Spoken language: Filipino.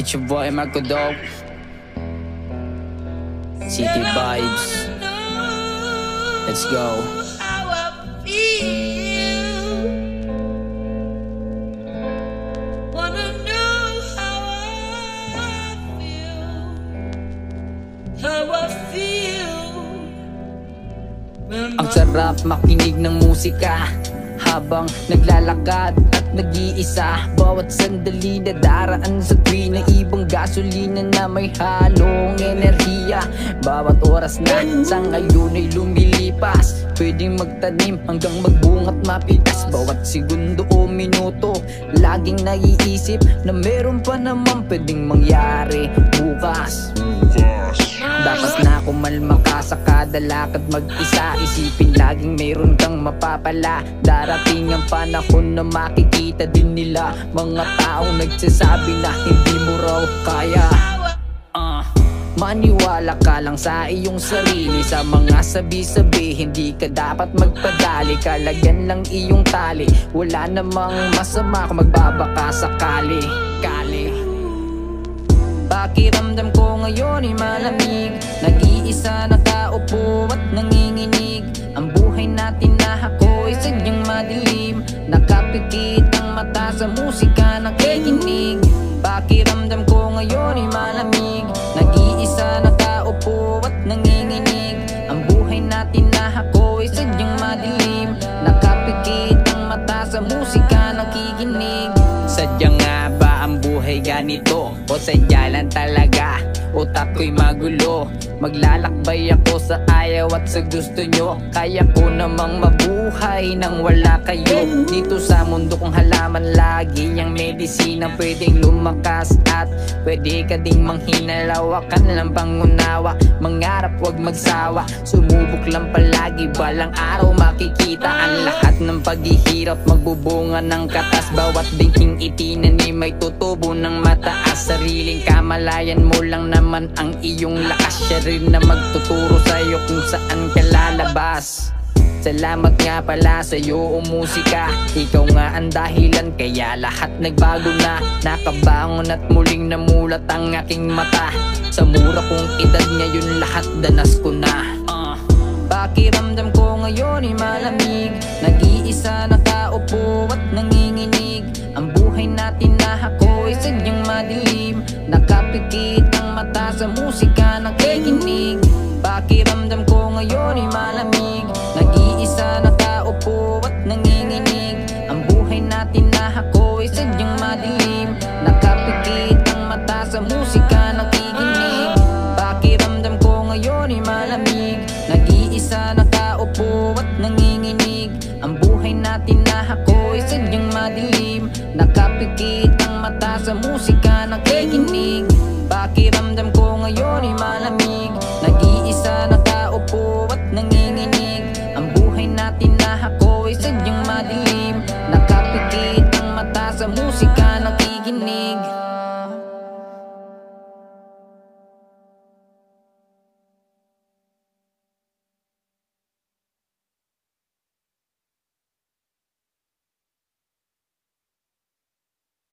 It's your boy Marco Dog, City Vibes. Let's go. How I feel. Wanna know how I feel. How I feel. Ang sarap makinig ng musika habang naglalakad at nag-iisa. Bawat sandali na daraan sa tuwi ng ibang gasolina na may halong enerhiya. Bawat oras na sa ngayon ay lumilipas, pwedeng magtanim hanggang magbunga't mapitas. Bawat segundo o minuto laging naiisip na meron pa naman pwedeng mangyari bukas. Dapat na kumalma ka sa kada lakad mag-isa. Isipin laging mayroon kang mapapala. Darating ang panahon na makikita din nila mga taong nagsasabi na hindi mo raw kaya. Maniwala ka lang sa iyong sarili, sa mga sabi-sabi. Hindi ka dapat magpadali, kalagyan lang iyong tali. Wala namang masama kung magbabaka sakali. Pakiramdam ko ngayon ay malamig, nag-iisa nakaupo at nanginginig. Ang buhay natin na ako ay sadyang madilim, nakapikit ang mata sa musika nakikinig. Pakiramdam ko ngayon ay malamig, nag-iisa nakaupo at nanginginig. Ang buhay natin na ako ay sadyang madilim, nakapikit ang mata sa musika nakikinig. Sadya nga ba ang buhay ganito? O sadya lang talaga? Utak ko'y magulo, maglalakbay ako sa ayaw at sa gusto nyo. Kaya ko namang mabuhay nang wala kayo. Dito sa mundo kong halaman lagi ang medisina, pwedeng lumakas at pwede ka ding manghina. Lawakan lang pangunawa, mangarap wag magsawa. Sumubok lang palagi, balang araw makikita ang lahat ng paghihirap magbubunga ng katas. Bawat dingking itinanim may tutubo ng mataas. Sariling kamalayan mo lang naman ang iyong lakas. Siya rin na magtuturo sa'yo kung saan ka lalabas. Salamat nga pala sa'yo o musika, ikaw nga ang dahilan kaya lahat nagbago na. Nakabangon at muling namulat ang aking mata. Sa mura kong edad ngayon lahat danas ko na. Pakiramdam ko ngayon ay malamig, nag-iisa nakaupo at nanginginig. Ang buhay natin na ako ay sadyang madilim, nakapikit ang mata sa musika nakikinig. Pakiramdam ko ngayon ay malamig, nag-iisa nakaupo at nanginginig. Ang buhay natin na ako ay sadyang madilim,